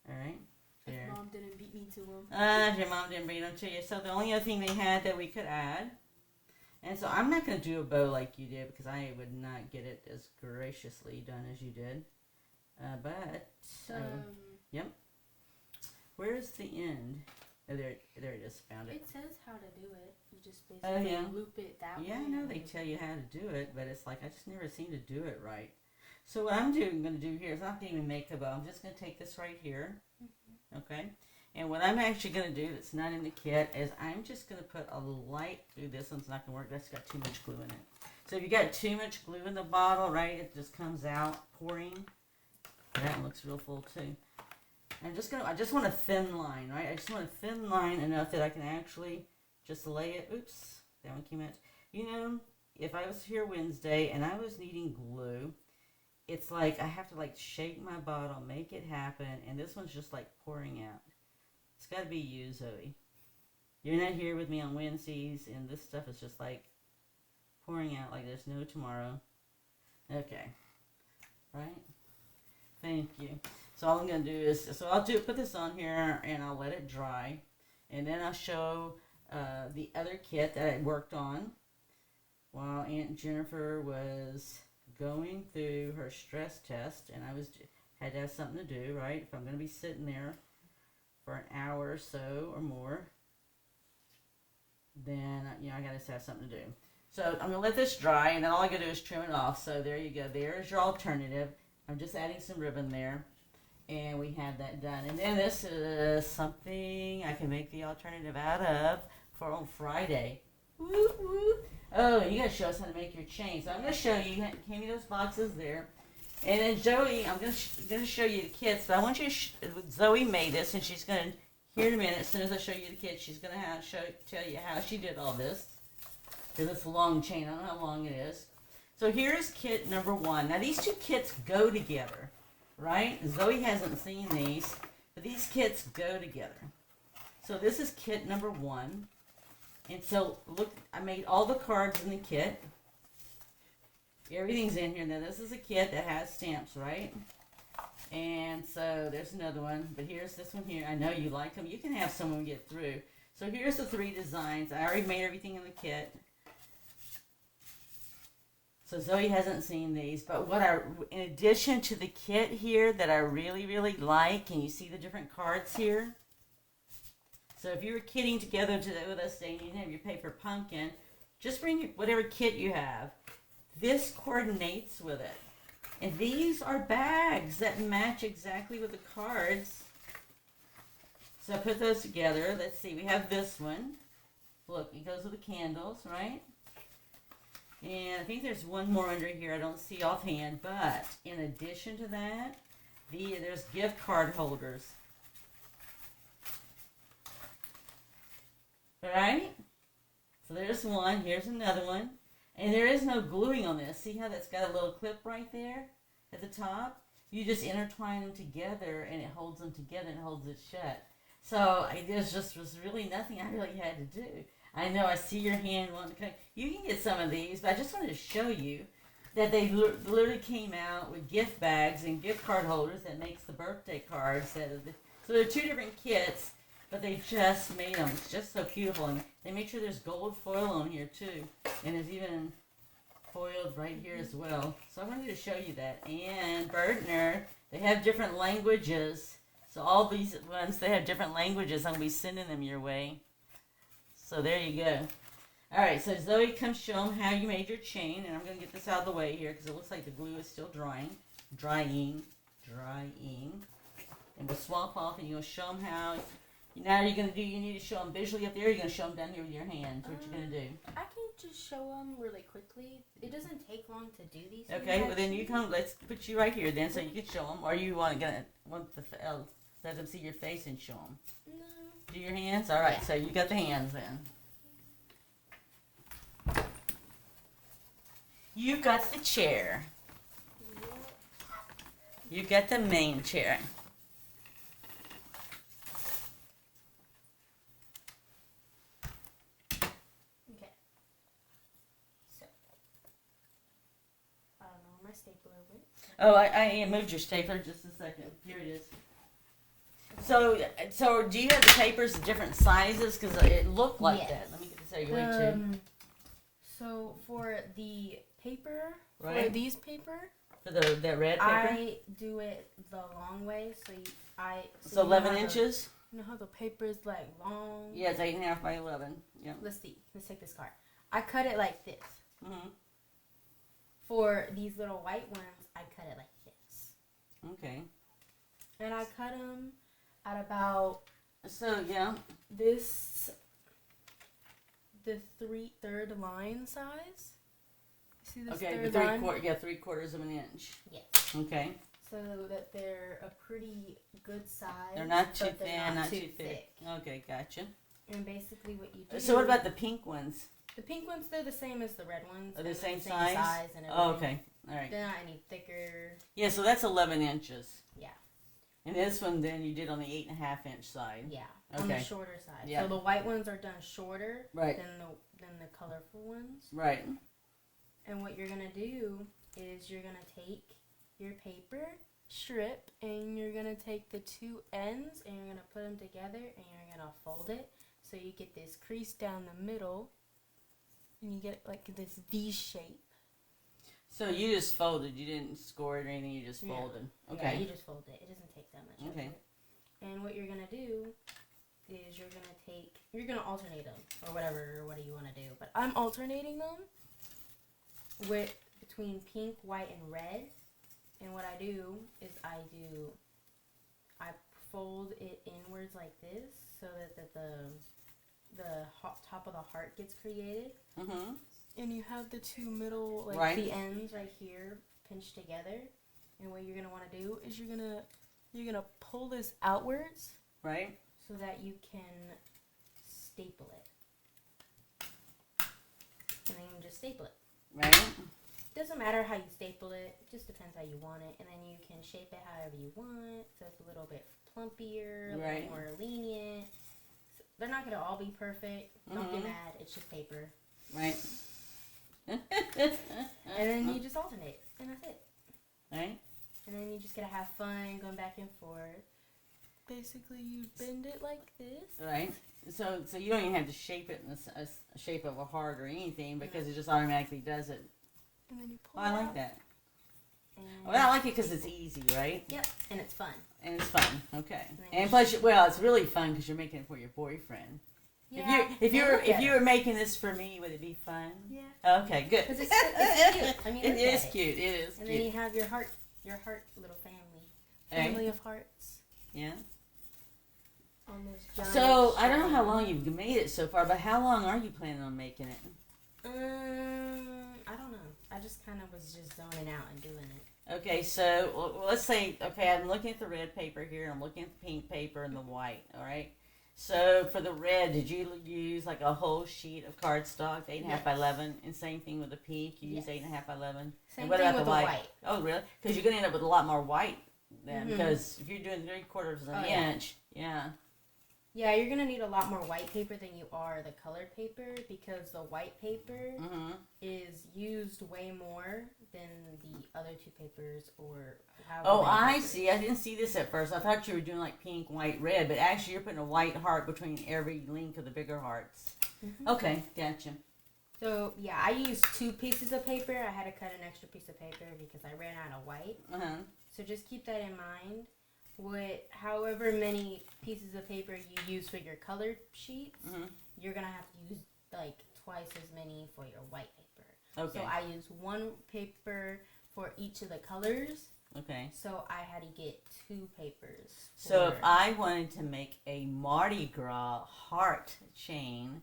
Alright? If Mom didn't beat me to them. If your mom didn't beat them to you. So the only other thing they had that we could add. And so I'm not going to do a bow like you did, because I would not get it as graciously done as you did. But, yep. Where's the end? Oh, there it is. Found it. It says how to do it. You just basically loop it that way. Yeah, I know they tell you how to do it, but it's like I just never seem to do it right. So what I'm going to do here is I'm not going to even make a bow. I'm just going to take this right here. Mm-hmm. Okay? And what I'm actually going to do that's not in the kit is I'm just going to put a light through this one's not going to work. That's got too much glue in it. So if you got too much glue in the bottle, right, it just comes out pouring. That one looks real full too. I just want a thin line, right? I just want a thin line enough that I can actually just lay it. Oops, that one came out. You know, if I was here Wednesday and I was needing glue, it's like I have to like shake my bottle, make it happen, and this one's just like pouring out. It's got to be you, Zoe. You're not here with me on Wednesdays, and this stuff is just like pouring out like there's no tomorrow. Okay. Right? Thank you. So all I'm going to do is, put this on here, and I'll let it dry. And then I'll show the other kit that I worked on. while Aunt Jennifer was going through her stress test, and had to have something to do, right? If I'm going to be sitting there for an hour or so or more, then I got to have something to do. So I'm going to let this dry, and then all I got to do is trim it off. So there you go. There's your alternative. I'm just adding some ribbon there, and we have that done. And then this is something I can make the alternative out of for on Friday. Woo woo. Oh, you got to show us how to make your chain. So I'm going to show you. Hand me those boxes there. And then Zoe, I'm going to show you the kits, but I want you to Zoe made this, and she's going to, here in a minute, as soon as I show you the kit, she's going to tell you how she did all this. Because it's a long chain. I don't know how long it is. So here's kit number 1. Now these two kits go together, right? Zoe hasn't seen these, but these kits go together. So this is kit number 1. And so look, I made all the cards in the kit. Everything's in here. Now this is a kit that has stamps, right? And so there's another one, but here's this one here. I know you like them. You can have someone get through. So here's the 3 designs. I already made everything in the kit. So Zoe hasn't seen these, but in addition to the kit here that I really, really like, and you see the different cards here. So if you were kitting together with us today and you didn't have your paper pumpkin, just bring whatever kit you have. This coordinates with it. And these are bags that match exactly with the cards. So I put those together. Let's see, we have this one. Look, it goes with the candles, right? And I think there's one more under here I don't see offhand, but in addition to that, there's gift card holders. Alright? So there's one, here's another one. And there is no gluing on this. See how that's got a little clip right there at the top? You just intertwine them together and it holds them together and holds it shut. So there's just was really nothing I really had to do. I know I see your hand wanting to come. You can get some of these, but I just wanted to show you that they literally came out with gift bags and gift card holders that makes the birthday cards. So there are 2 different kits, but they just made them. It's just so beautiful. And they make sure there's gold foil on here too. And there's even foiled right here as well. So I wanted to show you that. And Birdner, they have different languages. So all these ones, they have different languages. I'm going to be sending them your way. So there you go. All right, so Zoe, come show them how you made your chain. And I'm going to get this out of the way here because it looks like the glue is still drying. Drying. And we'll swap off and you'll show them how. Now you're going to do, you need to show them visually up there. Or you're going to show them down here with your hands. What you're going to do? I can just show them really quickly. It doesn't take long to do these. Okay, well then you come, let's put you right here then so you can show them. Or you want to let them see your face and show them? No. Do your hands? All right, yeah. So you got the hands then. You've got the chair. Yep. You've got the main chair. Okay. So, I don't know where my stapler went. Oh, I moved your stapler just a second. Here it is. So do you have the papers in different sizes? Because it looked like that. Let me get this out of your way too. So for the paper, right. For these paper, for the red paper, I do it the long way. So 11 inches. You know how the paper is like long? Yeah, it's 8.5 by 11. Yeah. Let's see. Let's take this card. I cut it like this. Mm-hmm. For these little white ones, I cut it like this. Okay. And I cut them at about. So yeah. The 3/3 line size. See this okay, third line? 3/4 of an inch. Yes. Okay. So that they're a pretty good size. They're not too thin, not too thick. Okay, gotcha. And basically what you do. So what about the pink ones? The pink ones, they're the same as the red ones. Are they the same size? And everything. Oh, okay. All right. They're not any thicker. Yeah, so that's 11 inches. Yeah. And this one then you did on the 8.5 inch side. Yeah. Okay. On the shorter side. Yeah. So the white ones are done shorter. Right. Than the colorful ones. Right. And what you're gonna do is you're gonna take your paper strip and you're gonna take the 2 ends and you're gonna put them together and you're gonna fold it so you get this crease down the middle. and you get like this V shape. So you just folded. You didn't score it or anything. You just folded. Okay. Yeah, you just fold it. It doesn't take that much. Okay. Effort. And what you're gonna do is you're gonna alternate them or whatever. What do you want to do? But I'm alternating them between pink, white, and red. And what I do is I fold it inwards like this so that the top of the heart gets created. Mm-hmm. And you have the two middle, like right. the ends right here pinched together. And what you're gonna want to do is you're gonna pull this outwards, right, so that you can staple it. And then you can just staple it. Right. Doesn't matter how you staple it. It just depends how you want it. And then you can shape it however you want. So it's a little bit plumpier, a little more lenient. So they're not going to all be perfect. Don't get mad. It's just paper. Right. And then you just alternate. And that's it. Right. And then you just got to have fun going back and forth. Basically, you bend it like this. Right. So you don't even have to shape it in the shape of a heart or anything because it just automatically does it. And then you pull I it like out. that. And Well, I like it because it's easy, right? Yep, and it's fun. And it's fun. Okay. And And plus, it's really fun because you're making it for your boyfriend. Yeah. If you were making this for me, would it be fun? Yeah. Okay, good. Because it's cute. I mean, it is cute. It is and cute. then you have your heart little family of hearts. Yeah. On this giant So I don't know how string. long you've made it so far, but how long are you planning on making it? I don't know. I just kind of was just zoning out and doing it. Okay, so let's say, I'm looking at the red paper here, I'm looking at the pink paper and the white, all right? So for the red, did you use like a whole sheet of cardstock, 8.5 by 11? And same thing with the pink, you use 8.5 by 11? Same and what thing about with the white? the Oh, really? Because you're going to end up with a lot more white then, because if you're doing 3/4 of an inch, Yeah, you're going to need a lot more white paper than you are the colored paper because the white paper is used way more than the other two papers or however Oh, many I papers. see. I didn't see this at first. I thought you were doing like pink, white, red, but actually you're putting a white heart between every link of the bigger hearts. Okay, gotcha. So, yeah, I used 2 pieces of paper. I had to cut an extra piece of paper because I ran out of white. So just keep that in mind. With however many pieces of paper you use for your colored sheets, you're going to have to use like twice as many for your white paper. Okay. So I used 1 paper for each of the colors. Okay. So I had to get 2 papers. So if I wanted to make a Mardi Gras heart chain,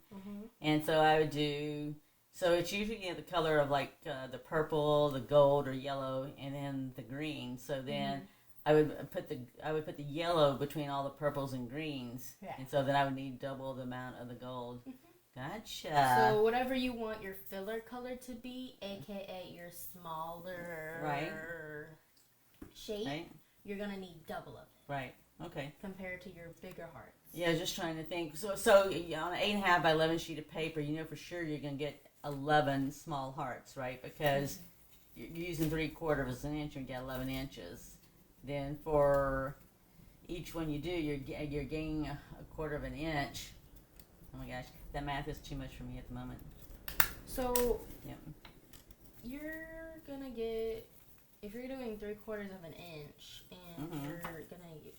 and so I would do, so it's usually the color of like the purple, the gold or yellow, and then the green. So then I would put the yellow between all the purples and greens, and so then I would need double the amount of the gold. Gotcha. So whatever you want your filler color to be, aka your smaller shape, you're gonna need double of it. Right. Okay. Compared to your bigger hearts. Yeah, just trying to think. So on an 8.5 by 11 sheet of paper, you know for sure you're gonna get 11 small hearts, right? Because you're using 3/4 of an inch and you get 11 inches. Then for each one you do, you're gaining a 1/4 of an inch. Oh my gosh, that math is too much for me at the moment. So you're gonna get, if you're doing 3/4 of an inch, and you're gonna get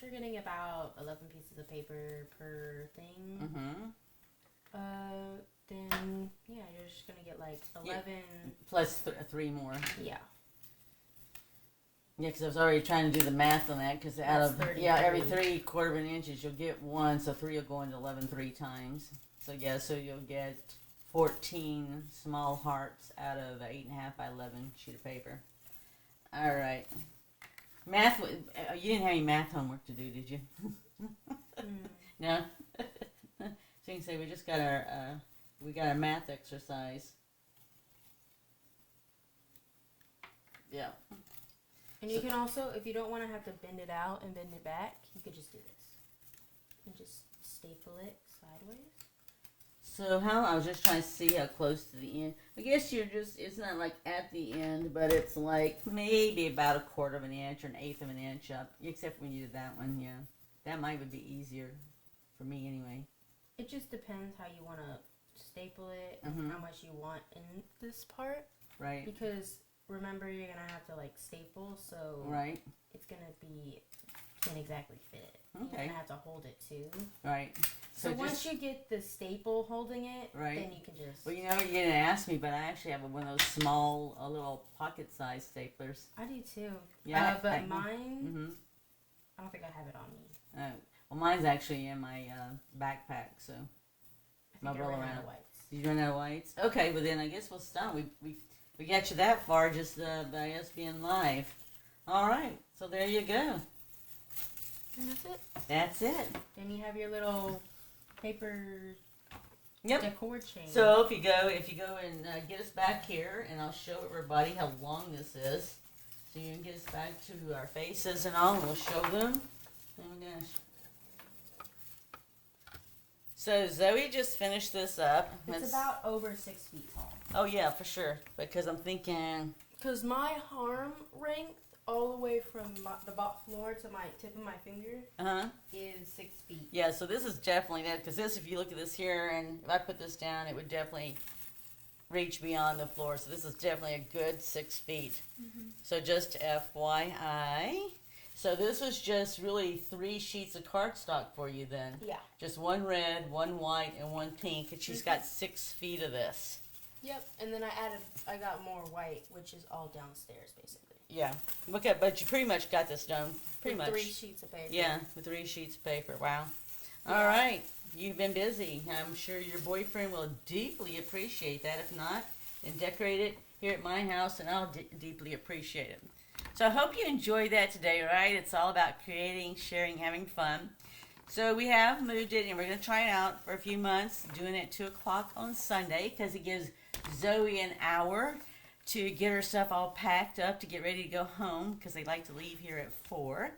you're getting about 11 pieces of paper per thing. Then you're just gonna get like 11 plus 3 more. Yeah. Yeah, because I was already trying to do the math on that. Because out of 33. every 3/4 of an inches you'll get 1, so 3 will go into 11 3 times. So so you'll get 14 small hearts out of an 8.5 by 11 sheet of paper. All right. Math. You didn't have any math homework to do, did you? No. So you can say we just got our math exercise. Yeah. And you can also, if you don't want to have to bend it out and bend it back, you could just do this. And just staple it sideways. So I was just trying to see how close to the end. I guess it's not like at the end, but it's like maybe about a 1/4 of an inch or an 1/8 of an inch up. Except when you did that one, That might would be easier for me anyway. It just depends how you want to staple it and Mhm. how much you want in this part. Right. Because remember, you're gonna have to like staple, so Right. it's gonna be can't exactly fit. You're Okay. gonna have to hold it too. Right. So once just, you get the staple holding it, Right. then you can just. Well, you know, you didn't ask me, but I actually have one of those small, little pocket-sized staplers. I do too. Yeah. But mine, Mhm. I don't think I have it on me. Well, mine's actually in my backpack, so I think I roll ran around. out of whites. you run out of whites. Okay, well then I guess we'll stop. We got you that far just by us being live. All right, so there you go. And that's it. That's it. Then you have your little paper Yep. decor chain. So if you go and get us back here, and I'll show everybody how long this is. So you can get us back to our faces and all, and we'll show them. Oh my gosh. So Zoe just finished this up. It's about over 6 feet tall. Oh yeah, for sure. Because I'm thinking. Because my arm length, all the way from the bot floor to my tip of my finger, is 6 feet. Yeah, so this is definitely that. Because this, if you look at this here, and if I put this down, it would definitely reach beyond the floor. So this is definitely a good 6 feet. Mm-hmm. So just FYI. So this was just really 3 sheets of cardstock for you then. Yeah. Just 1 red, 1 white, and 1 pink. And she's got 6 feet of this. Yep. And then I got more white, which is all downstairs basically. Yeah. Look at, but you pretty much got this done. Pretty With much. 3 sheets of paper. Yeah, with 3 sheets of paper. Wow. Yeah. All right. You've been busy. I'm sure your boyfriend will deeply appreciate that. If not, then decorate it here at my house, and I'll deeply appreciate it. So I hope you enjoyed that today, right? It's all about creating, sharing, having fun. So we have moved it, and we're going to try it out for a few months, doing it at 2 o'clock on Sunday, because it gives Zoe an hour to get her stuff all packed up to get ready to go home, because they like to leave here at 4.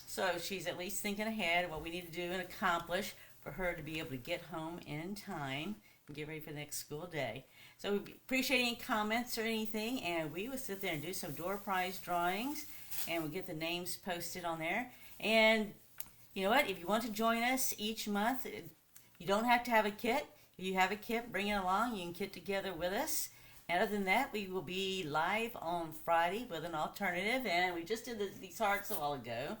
So she's at least thinking ahead of what we need to do and accomplish for her to be able to get home in time and get ready for the next school day. So we appreciate any comments or anything, and we will sit there and do some door prize drawings, and we'll get the names posted on there. And you know what? If you want to join us each month, you don't have to have a kit. If you have a kit, bring it along. You can kit together with us. And other than that, we will be live on Friday with an alternative, and we just did these hearts a while ago.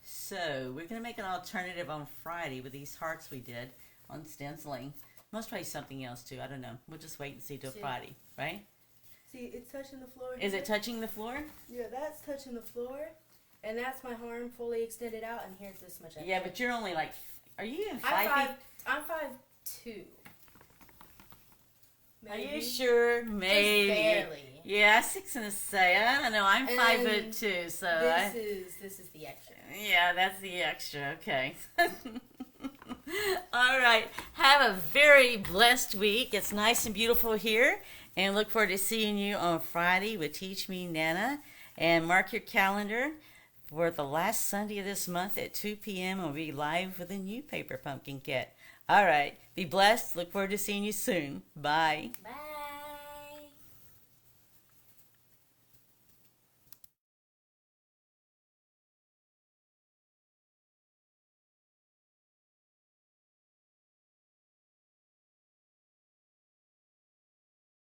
So we're going to make an alternative on Friday with these hearts we did on stenciling. Most probably something else too. I don't know. We'll just wait and see till Friday, right? See, it's touching the floor. Is it touching the floor? Yeah, that's touching the floor, and that's my arm fully extended out, and here's this much extra. Yeah, but you're only like, are you even 5 feet? I'm 5'2". Are you sure? Maybe. Just barely. Yeah, 6 and a say. I don't know. I'm And 5'2", so this is the extra. yeah, that's the extra. Okay. All right. Have a very blessed week. It's nice and beautiful here, and look forward to seeing you on Friday with Teach Me Nana. And mark your calendar for the last Sunday of this month at 2 p.m. We'll be live with a new paper pumpkin kit. All right. Be blessed. Look forward to seeing you soon. Bye. Bye.